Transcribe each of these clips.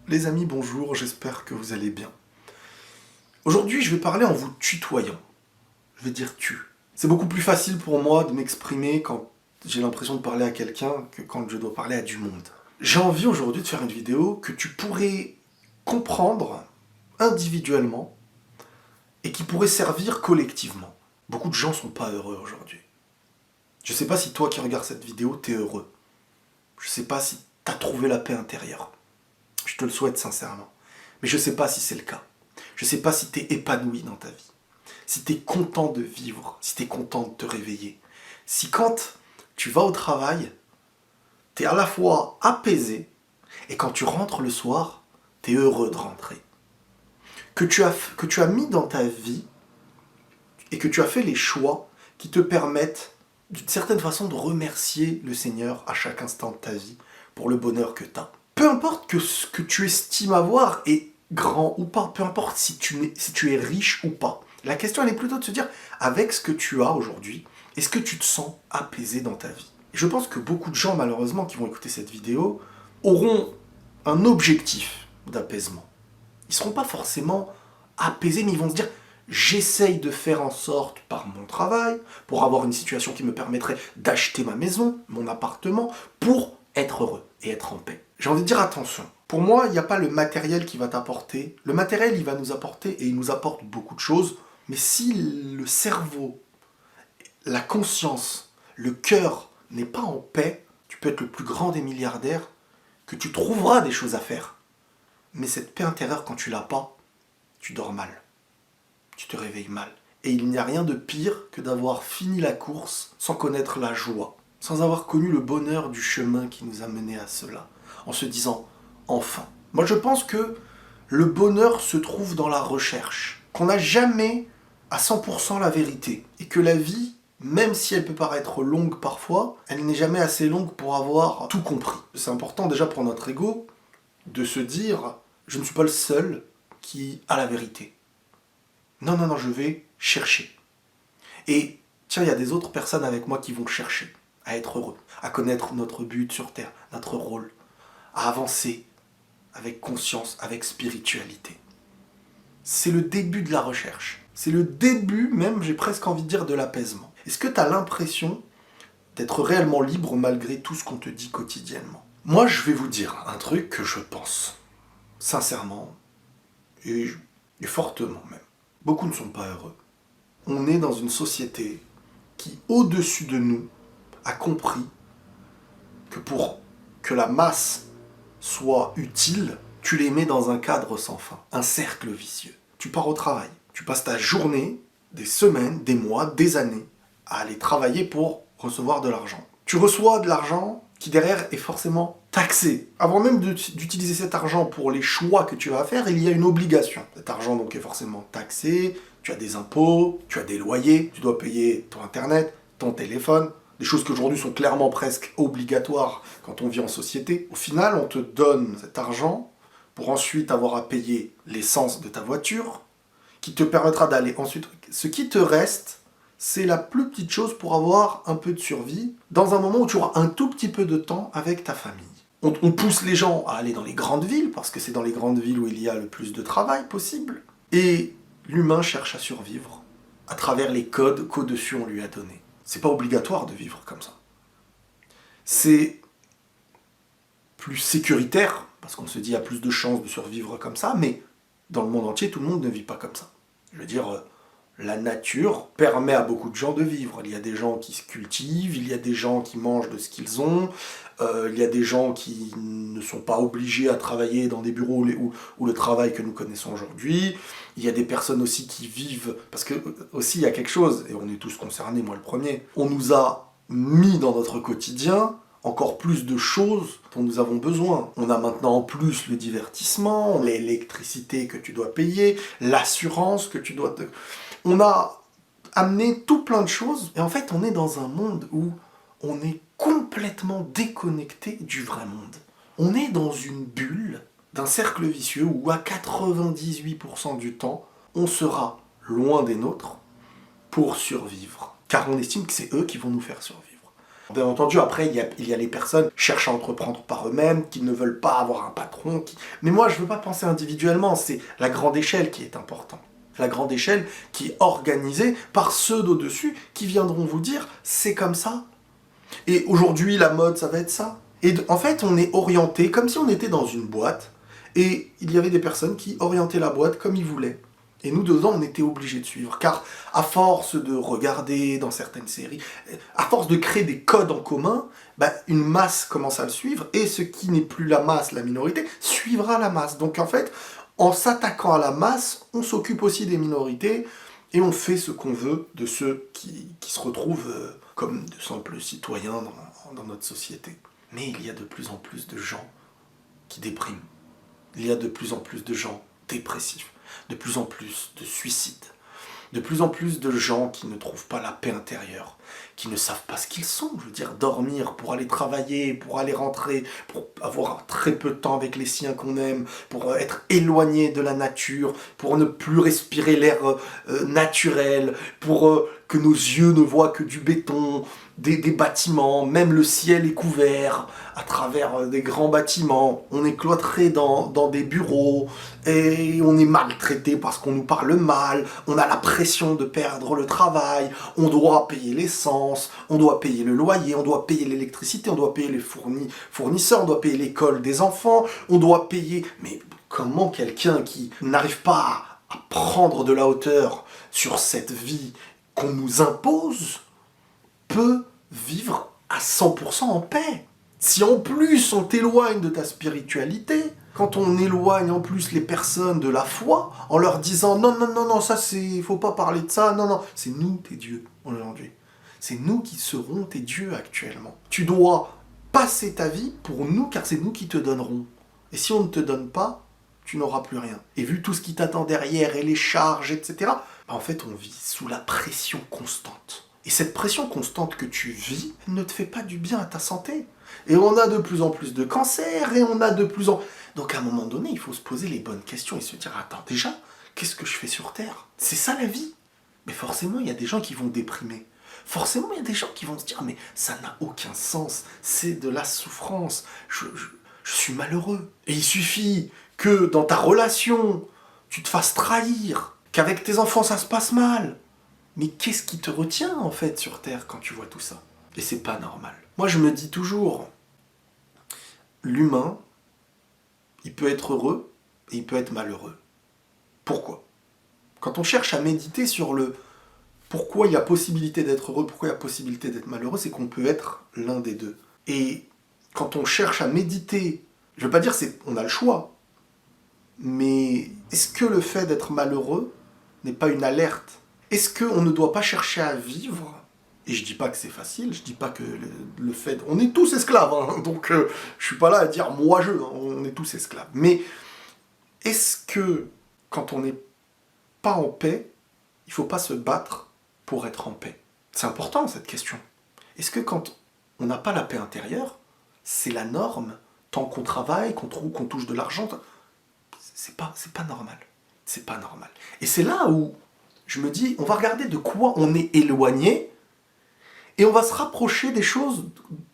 Les amis, bonjour, j'espère que vous allez bien. Aujourd'hui, je vais parler en vous tutoyant. Je vais dire tu. C'est beaucoup plus facile pour moi de m'exprimer quand j'ai l'impression de parler à quelqu'un que quand je dois parler à du monde. J'ai envie aujourd'hui de faire une vidéo que tu pourrais comprendre individuellement et qui pourrait servir collectivement. Beaucoup de gens sont pas heureux aujourd'hui. Je sais pas si toi qui regardes cette vidéo, t'es heureux. Je sais pas si t'as trouvé la paix intérieure. Je te le souhaite sincèrement. Mais je sais pas si c'est le cas. Je sais pas si t'es épanoui dans ta vie. Si t'es content de vivre, si t'es content de te réveiller. Si quand tu vas au travail, t'es à la fois apaisé et quand tu rentres le soir, t'es heureux de rentrer. Que tu as mis dans ta vie et que tu as fait les choix qui te permettent d'une certaine façon de remercier le Seigneur à chaque instant de ta vie pour le bonheur que tu as. Peu importe que ce que tu estimes avoir est grand ou pas, peu importe si tu es riche ou pas. La question elle est plutôt de se dire, avec ce que tu as aujourd'hui, est-ce que tu te sens apaisé dans ta vie? Et je pense que beaucoup de gens malheureusement qui vont écouter cette vidéo auront un objectif d'apaisement. Ils ne seront pas forcément apaisés, mais ils vont se dire j'essaye de faire en sorte par mon travail, pour avoir une situation qui me permettrait d'acheter ma maison, mon appartement, pour être heureux et être en paix. J'ai envie de dire attention. Pour moi, il n'y a pas le matériel qui va t'apporter. Le matériel, il va nous apporter, et il nous apporte beaucoup de choses, mais si le cerveau, la conscience, le cœur n'est pas en paix, tu peux être le plus grand des milliardaires, que tu trouveras des choses à faire. Mais cette paix intérieure, quand tu l'as pas, tu dors mal. Tu te réveilles mal. Et il n'y a rien de pire que d'avoir fini la course sans connaître la joie, sans avoir connu le bonheur du chemin qui nous a menés à cela, en se disant « enfin ». Moi je pense que le bonheur se trouve dans la recherche, qu'on n'a jamais à 100% la vérité, et que la vie, même si elle peut paraître longue parfois, elle n'est jamais assez longue pour avoir tout compris. C'est important déjà pour notre ego de se dire « je ne suis pas le seul qui a la vérité ». Non, non, non, je vais chercher. Et tiens, il y a des autres personnes avec moi qui vont chercher à être heureux, à connaître notre but sur Terre, notre rôle, à avancer avec conscience, avec spiritualité. C'est le début de la recherche. C'est le début, même, j'ai presque envie de dire, de l'apaisement. Est-ce que tu as l'impression d'être réellement libre malgré tout ce qu'on te dit quotidiennement? Moi, je vais vous dire un truc que je pense, sincèrement, et fortement même. Beaucoup ne sont pas heureux. On est dans une société qui, au-dessus de nous, a compris que pour que la masse soit utile, tu les mets dans un cadre sans fin, un cercle vicieux. Tu pars au travail, tu passes ta journée, des semaines, des mois, des années, à aller travailler pour recevoir de l'argent. Tu reçois de l'argent qui derrière est forcément taxé. Avant même d'utiliser cet argent pour les choix que tu vas faire, il y a une obligation. Cet argent donc est forcément taxé, tu as des impôts, tu as des loyers, tu dois payer ton internet, ton téléphone, des choses qui aujourd'hui sont clairement presque obligatoires quand on vit en société. Au final, on te donne cet argent pour ensuite avoir à payer l'essence de ta voiture, qui te permettra d'aller ensuite... Ce qui te reste, c'est la plus petite chose pour avoir un peu de survie, dans un moment où tu auras un tout petit peu de temps avec ta famille. On pousse les gens à aller dans les grandes villes, parce que c'est dans les grandes villes où il y a le plus de travail possible. Et l'humain cherche à survivre à travers les codes qu'au-dessus on lui a donnés. C'est pas obligatoire de vivre comme ça. C'est plus sécuritaire, parce qu'on se dit qu'il y a plus de chances de survivre comme ça, mais dans le monde entier, tout le monde ne vit pas comme ça. Je veux dire, la nature permet à beaucoup de gens de vivre. Il y a des gens qui se cultivent, il y a des gens qui mangent de ce qu'ils ont, il y a des gens qui ne sont pas obligés à travailler dans des bureaux où le travail que nous connaissons aujourd'hui. Il y a des personnes aussi qui vivent... Parce que aussi il y a quelque chose, et on est tous concernés, moi le premier, on nous a mis dans notre quotidien encore plus de choses dont nous avons besoin. On a maintenant en plus le divertissement, l'électricité que tu dois payer, l'assurance que tu dois... On a amené tout plein de choses, et en fait on est dans un monde où on est complètement déconnecté du vrai monde. On est dans une bulle d'un cercle vicieux où à 98% du temps, on sera loin des nôtres pour survivre. Car on estime que c'est eux qui vont nous faire survivre. Bien entendu, après, il y a les personnes qui cherchent à entreprendre par eux-mêmes, qui ne veulent pas avoir un patron. Mais moi, je ne veux pas penser individuellement, c'est la grande échelle qui est importante. La grande échelle qui est organisée par ceux d'au-dessus qui viendront vous dire « c'est comme ça ». Et aujourd'hui, la mode, ça va être ça. Et en fait, on est orienté comme si on était dans une boîte, et il y avait des personnes qui orientaient la boîte comme ils voulaient. Et nous, dedans, on était obligés de suivre. Car à force de regarder dans certaines séries, à force de créer des codes en commun, une masse commence à le suivre, et ce qui n'est plus la masse, la minorité, suivra la masse. Donc en fait, en s'attaquant à la masse, on s'occupe aussi des minorités, et on fait ce qu'on veut de ceux qui se retrouvent comme de simples citoyens dans notre société. Mais il y a de plus en plus de gens qui dépriment. Il y a de plus en plus de gens dépressifs, de plus en plus de suicides, de plus en plus de gens qui ne trouvent pas la paix intérieure, qui ne savent pas ce qu'ils sont. Je veux dire, dormir pour aller travailler, pour aller rentrer, pour avoir très peu de temps avec les siens qu'on aime, pour être éloigné de la nature, pour ne plus respirer l'air naturel, pour que nos yeux ne voient que du béton, des bâtiments, même le ciel est couvert à travers des grands bâtiments. On est cloîtré dans des bureaux et on est maltraité parce qu'on nous parle mal, on a la pression de perdre le travail, on doit payer l'essence, on doit payer le loyer, on doit payer l'électricité, on doit payer les fournisseurs, on doit payer l'école des enfants, on doit payer... Mais comment quelqu'un qui n'arrive pas à prendre de la hauteur sur cette vie qu'on nous impose peut vivre à 100% en paix? Si en plus on t'éloigne de ta spiritualité, quand on éloigne en plus les personnes de la foi, en leur disant non, non, non, non, ça c'est, faut pas parler de ça, non, non, c'est nous tes dieux aujourd'hui. C'est nous qui serons tes dieux actuellement. Tu dois passer ta vie pour nous, car c'est nous qui te donnerons. Et si on ne te donne pas, tu n'auras plus rien. Et vu tout ce qui t'attend derrière, et les charges, etc., en fait on vit sous la pression constante. Et cette pression constante que tu vis ne te fait pas du bien à ta santé. Et on a de plus en plus de cancers, et on a de plus en... Donc à un moment donné, il faut se poser les bonnes questions et se dire, attends, déjà, qu'est-ce que je fais sur Terre? C'est ça la vie. Mais forcément, il y a des gens qui vont déprimer. Forcément, il y a des gens qui vont se dire, mais ça n'a aucun sens, c'est de la souffrance, je suis malheureux. Et il suffit que dans ta relation, tu te fasses trahir, qu'avec tes enfants, ça se passe mal. Mais qu'est-ce qui te retient, en fait, sur Terre quand tu vois tout ça? Et c'est pas normal. Moi, je me dis toujours, l'humain, il peut être heureux et il peut être malheureux. Pourquoi? Quand on cherche à méditer sur le pourquoi il y a possibilité d'être heureux, pourquoi il y a possibilité d'être malheureux, c'est qu'on peut être l'un des deux. Et quand on cherche à méditer, je ne veux pas dire on a le choix, mais est-ce que le fait d'être malheureux n'est pas une alerte? Est-ce qu'on ne doit pas chercher à vivre? Et je dis pas que c'est facile, je dis pas que le fait... On est tous esclaves, hein, donc je suis pas là à dire moi je, hein, on est tous esclaves. Mais est-ce que quand on n'est pas en paix, il faut pas se battre pour être en paix? C'est important cette question. Est-ce que quand on n'a pas la paix intérieure, c'est la norme, tant qu'on travaille, qu'on touche de l'argent, c'est pas normal. C'est pas normal. Et c'est là où je me dis, on va regarder de quoi on est éloigné, et on va se rapprocher des choses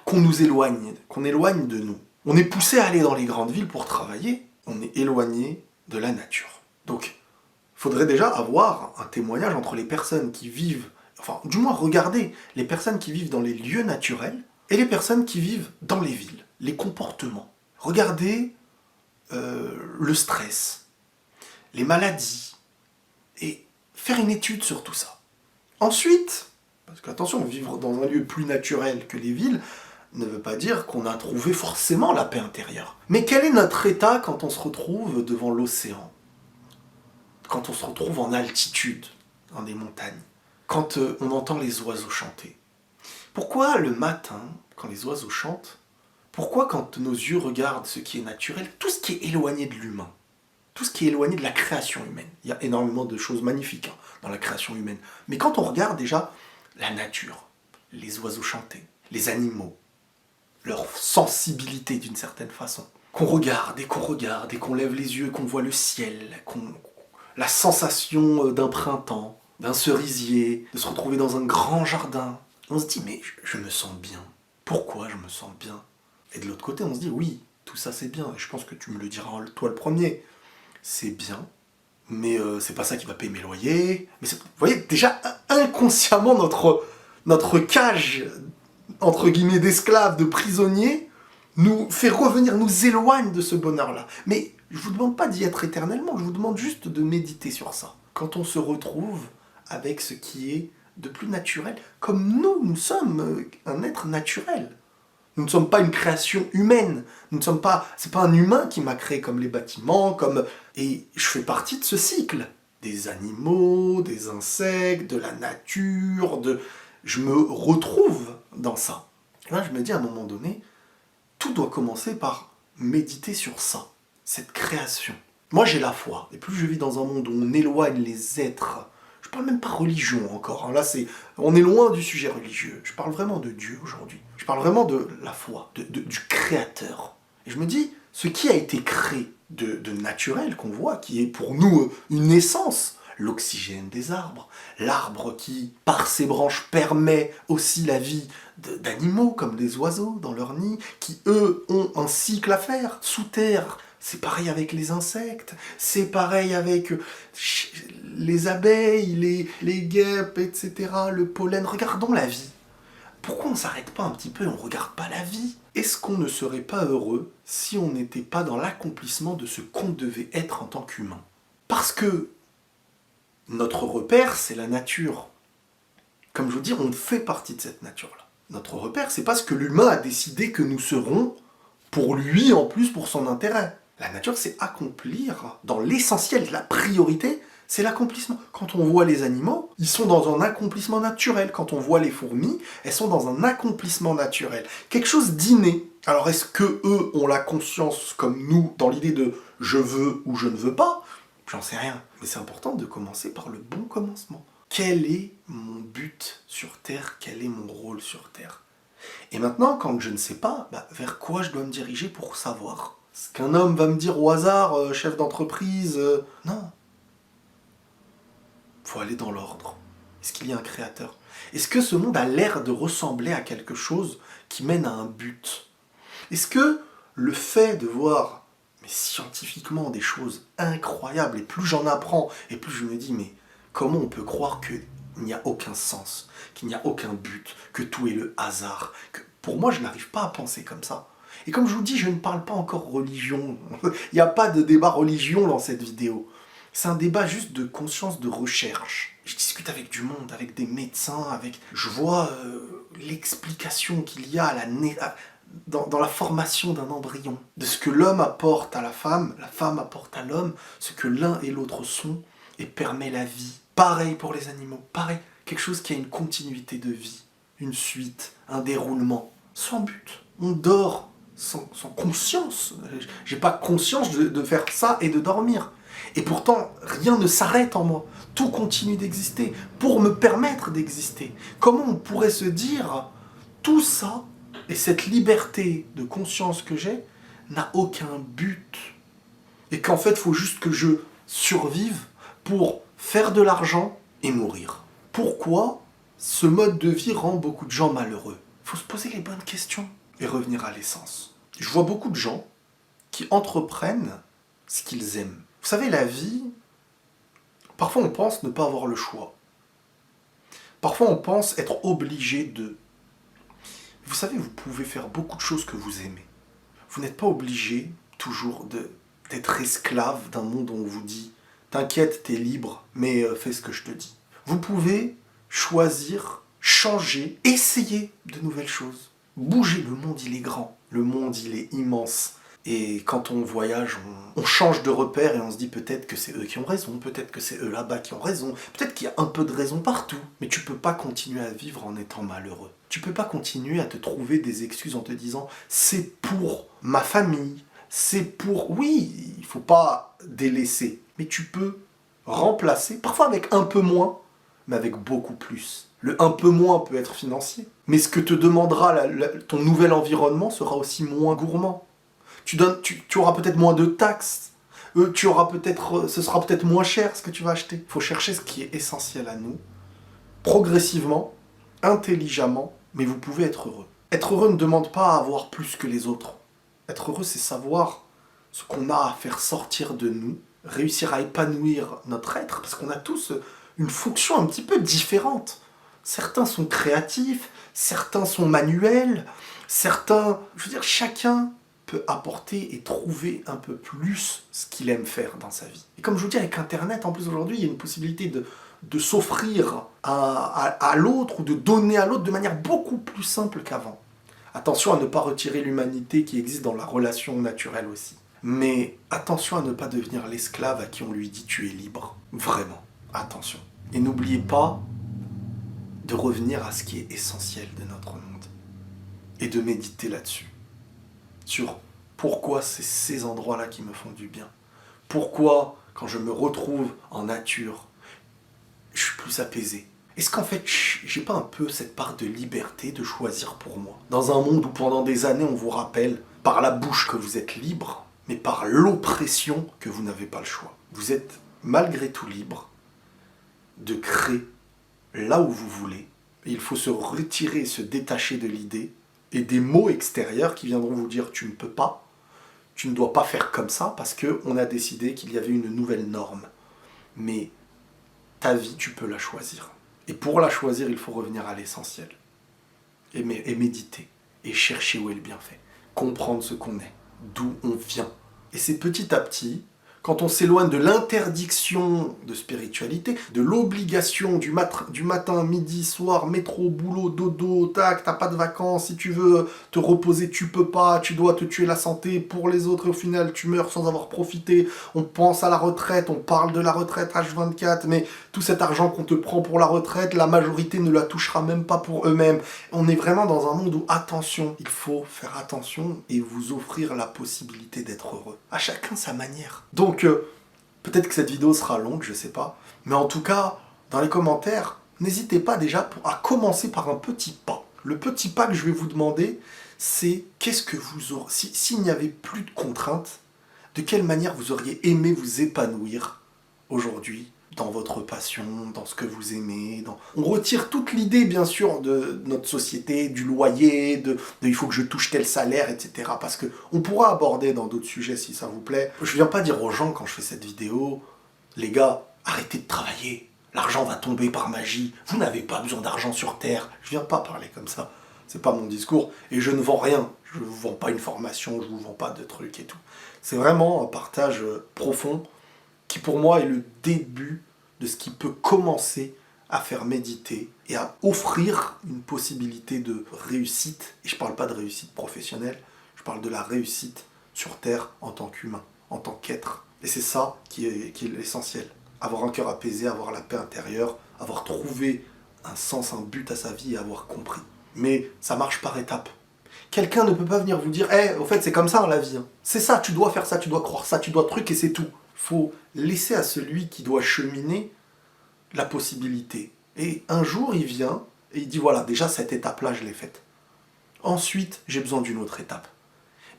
qu'on nous éloigne, qu'on éloigne de nous. On est poussé à aller dans les grandes villes pour travailler, on est éloigné de la nature. Donc, il faudrait déjà avoir un témoignage entre les personnes qui vivent, enfin, du moins regarder les personnes qui vivent dans les lieux naturels et les personnes qui vivent dans les villes, les comportements. Regardez le stress, les maladies, et faire une étude sur tout ça. Ensuite, parce qu'attention, vivre dans un lieu plus naturel que les villes ne veut pas dire qu'on a trouvé forcément la paix intérieure. Mais quel est notre état quand on se retrouve devant l'océan? Quand on se retrouve en altitude, dans des montagnes? Quand on entend les oiseaux chanter? Pourquoi le matin, quand les oiseaux chantent, pourquoi quand nos yeux regardent ce qui est naturel, tout ce qui est éloigné de l'humain, tout ce qui est éloigné de la création humaine, il y a énormément de choses magnifiques dans la création humaine, mais quand on regarde déjà la nature, les oiseaux chanter, les animaux, leur sensibilité d'une certaine façon, qu'on regarde et qu'on lève les yeux, qu'on voit le ciel, la sensation d'un printemps, d'un cerisier, de se retrouver dans un grand jardin, on se dit mais je me sens bien. Pourquoi je me sens bien? Et de l'autre côté, on se dit, oui, tout ça c'est bien, et je pense que tu me le diras toi le premier. C'est bien, mais c'est pas ça qui va payer mes loyers. Mais vous voyez, déjà, inconsciemment, notre cage, entre guillemets, d'esclaves, de prisonniers, nous fait revenir, nous éloigne de ce bonheur-là. Mais je vous demande pas d'y être éternellement, je vous demande juste de méditer sur ça. Quand on se retrouve avec ce qui est de plus naturel, comme nous sommes un être naturel. Nous ne sommes pas une création humaine. C'est pas un humain qui m'a créé comme les bâtiments, et je fais partie de ce cycle. Des animaux, des insectes, de la nature, je me retrouve dans ça. Et là, je me dis à un moment donné, tout doit commencer par méditer sur ça, cette création. Moi, j'ai la foi. Et plus je vis dans un monde où on éloigne les êtres, je parle même pas religion encore, hein. Là, on est loin du sujet religieux. Je parle vraiment de Dieu aujourd'hui. Je parle vraiment de la foi, du Créateur. Et je me dis, ce qui a été créé de naturel qu'on voit, qui est pour nous une essence, l'oxygène des arbres, l'arbre qui, par ses branches, permet aussi la vie d'animaux comme des oiseaux dans leur nid, qui eux ont un cycle à faire sous terre. C'est pareil avec les insectes, c'est pareil avec les abeilles, les guêpes, etc., le pollen. Regardons la vie. Pourquoi on ne s'arrête pas un petit peu et on ne regarde pas la vie? Est-ce qu'on ne serait pas heureux si on n'était pas dans l'accomplissement de ce qu'on devait être en tant qu'humain? Parce que notre repère, c'est la nature. Comme je vous dis, on fait partie de cette nature-là. Notre repère, c'est pas ce que l'humain a décidé que nous serons pour lui, en plus, pour son intérêt. La nature, c'est accomplir dans l'essentiel, la priorité, c'est l'accomplissement. Quand on voit les animaux, ils sont dans un accomplissement naturel. Quand on voit les fourmis, elles sont dans un accomplissement naturel. Quelque chose d'inné. Alors est-ce que eux ont la conscience comme nous, dans l'idée de « je veux » ou « je ne veux pas », j'en sais rien. Mais c'est important de commencer par le bon commencement. Quel est mon but sur Terre? Quel est mon rôle sur Terre? Et maintenant, quand je ne sais pas, vers quoi je dois me diriger pour savoir? Est-ce qu'un homme va me dire au hasard, chef d'entreprise, non. Il faut aller dans l'ordre. Est-ce qu'il y a un créateur? Est-ce que ce monde a l'air de ressembler à quelque chose qui mène à un but? Est-ce que le fait de voir scientifiquement des choses incroyables, et plus j'en apprends, et plus je me dis, mais comment on peut croire qu'il n'y a aucun sens, qu'il n'y a aucun but, que tout est le hasard? Pour moi, je n'arrive pas à penser comme ça. Et comme je vous dis, je ne parle pas encore religion. Il n'y a pas de débat religion dans cette vidéo. C'est un débat juste de conscience, de recherche. Je discute avec du monde, avec des médecins, je vois l'explication qu'il y a à dans la formation d'un embryon, de ce que l'homme apporte à la femme apporte à l'homme, ce que l'un et l'autre sont, et permet la vie. Pareil pour les animaux, pareil. Quelque chose qui a une continuité de vie, une suite, un déroulement, sans but. On dort sans conscience. J'ai pas conscience de faire ça et de dormir. Et pourtant, rien ne s'arrête en moi. Tout continue d'exister pour me permettre d'exister. Comment on pourrait se dire, tout ça, et cette liberté de conscience que j'ai, n'a aucun but. Et qu'en fait, il faut juste que je survive pour faire de l'argent et mourir. Pourquoi ce mode de vie rend beaucoup de gens malheureux? Il faut se poser les bonnes questions et revenir à l'essence. Je vois beaucoup de gens qui entreprennent ce qu'ils aiment. Vous savez, la vie, parfois on pense ne pas avoir le choix. Parfois on pense être obligé de. Vous savez, vous pouvez faire beaucoup de choses que vous aimez. Vous n'êtes pas obligé toujours d'être esclave d'un monde où on vous dit « T'inquiète, t'es libre, mais fais ce que je te dis ». Vous pouvez choisir, changer, essayer de nouvelles choses. Bouger, le monde il est grand, le monde il est immense. Et quand on voyage, on change de repère et on se dit peut-être que c'est eux qui ont raison, peut-être que c'est eux là-bas qui ont raison, peut-être qu'il y a un peu de raison partout. Mais tu peux pas continuer à vivre en étant malheureux. Tu peux pas continuer à te trouver des excuses en te disant c'est pour ma famille, c'est pour... Oui, il faut pas délaisser, mais tu peux remplacer, parfois avec un peu moins, mais avec beaucoup plus. Le un peu moins peut être financier, mais ce que te demandera ton nouvel environnement sera aussi moins gourmand. Tu auras peut-être moins de taxes, ce sera peut-être moins cher ce que tu vas acheter. Il faut chercher ce qui est essentiel à nous, progressivement, intelligemment, mais vous pouvez être heureux. Être heureux ne demande pas à avoir plus que les autres. Être heureux, c'est savoir ce qu'on a à faire sortir de nous, réussir à épanouir notre être, parce qu'on a tous une fonction un petit peu différente. Certains sont créatifs, certains sont manuels, certains... Je veux dire, chacun peut apporter et trouver un peu plus ce qu'il aime faire dans sa vie. Et comme je vous dis, avec Internet, en plus aujourd'hui, il y a une possibilité de s'offrir à l'autre ou de donner à l'autre de manière beaucoup plus simple qu'avant. Attention à ne pas retirer l'humanité qui existe dans la relation naturelle aussi. Mais attention à ne pas devenir l'esclave à qui on lui dit tu es libre. Vraiment, attention. Et n'oubliez pas de revenir à ce qui est essentiel de notre monde. Et de méditer là-dessus. Sur pourquoi c'est ces endroits-là qui me font du bien. Pourquoi, quand je me retrouve en nature, je suis plus apaisé. Est-ce qu'en fait, j'ai pas un peu cette part de liberté de choisir pour moi? Dans un monde où pendant des années, on vous rappelle par la bouche que vous êtes libre, mais par l'oppression que vous n'avez pas le choix. Vous êtes malgré tout libre de créer là où vous voulez. Et il faut se retirer, se détacher de l'idée et des mots extérieurs qui viendront vous dire tu ne peux pas, tu ne dois pas faire comme ça parce qu'on a décidé qu'il y avait une nouvelle norme. Mais ta vie, tu peux la choisir. Et pour la choisir, il faut revenir à l'essentiel. Et méditer. Et chercher où est le bienfait. Comprendre ce qu'on est. D'où on vient. Et c'est petit à petit, quand on s'éloigne de l'interdiction de spiritualité, de l'obligation du matin, midi, soir, métro, boulot, dodo, tac, t'as pas de vacances, si tu veux te reposer, tu peux pas, tu dois te tuer la santé pour les autres, et au final, tu meurs sans avoir profité, on pense à la retraite, on parle de la retraite H24, mais tout cet argent qu'on te prend pour la retraite, la majorité ne la touchera même pas pour eux-mêmes. On est vraiment dans un monde où, attention, il faut faire attention et vous offrir la possibilité d'être heureux. À chacun sa manière. Donc, peut-être que cette vidéo sera longue, je sais pas. Mais en tout cas, dans les commentaires, n'hésitez pas déjà à commencer par un petit pas. Le petit pas que je vais vous demander, c'est qu'est-ce que vous aurez... S'il n'y avait plus de contraintes, de quelle manière vous auriez aimé vous épanouir aujourd'hui dans votre passion, dans ce que vous aimez. On retire toute l'idée, bien sûr, de notre société, du loyer, de il faut que je touche tel salaire, etc. Parce qu'on pourra aborder dans d'autres sujets si ça vous plaît. Je viens pas dire aux gens quand je fais cette vidéo, les gars, arrêtez de travailler, l'argent va tomber par magie, vous n'avez pas besoin d'argent sur Terre. Je viens pas parler comme ça. C'est pas mon discours. Et je ne vends rien. Je ne vous vends pas une formation, je ne vous vends pas de trucs et tout. C'est vraiment un partage profond qui pour moi est le début de ce qui peut commencer à faire méditer et à offrir une possibilité de réussite. Et je ne parle pas de réussite professionnelle, je parle de la réussite sur Terre en tant qu'humain, en tant qu'être. Et c'est ça qui est l'essentiel. Avoir un cœur apaisé, avoir la paix intérieure, avoir trouvé un sens, un but à sa vie et avoir compris. Mais ça marche par étapes. Quelqu'un ne peut pas venir vous dire « au fait, c'est comme ça la vie. Hein. C'est ça, tu dois faire ça, tu dois croire ça, tu dois truc et c'est tout. » Faut laisser à celui qui doit cheminer la possibilité. Et un jour, il vient et il dit, voilà, déjà cette étape-là, je l'ai faite. Ensuite, j'ai besoin d'une autre étape.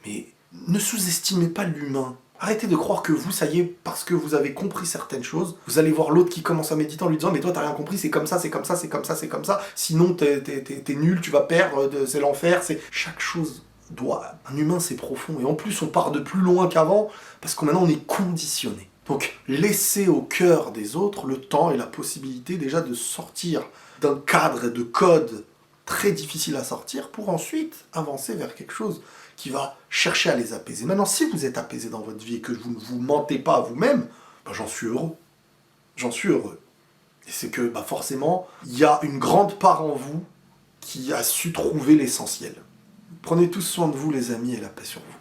Mais ne sous-estimez pas l'humain. Arrêtez de croire que vous, ça y est, parce que vous avez compris certaines choses, vous allez voir l'autre qui commence à méditer en lui disant, mais toi, t'as rien compris, c'est comme ça, c'est comme ça, c'est comme ça, c'est comme ça, sinon t'es nul, tu vas perdre, c'est l'enfer, c'est... Chaque chose doit... Un humain, c'est profond. Et en plus, on part de plus loin qu'avant, parce que maintenant, on est conditionné. Donc, laissez au cœur des autres le temps et la possibilité déjà de sortir d'un cadre et de code très difficile à sortir pour ensuite avancer vers quelque chose qui va chercher à les apaiser. Maintenant, si vous êtes apaisé dans votre vie et que vous ne vous mentez pas à vous-même, ben, j'en suis heureux. J'en suis heureux. Et c'est que ben, forcément, il y a une grande part en vous qui a su trouver l'essentiel. Prenez tous soin de vous, les amis, et la paix sur vous.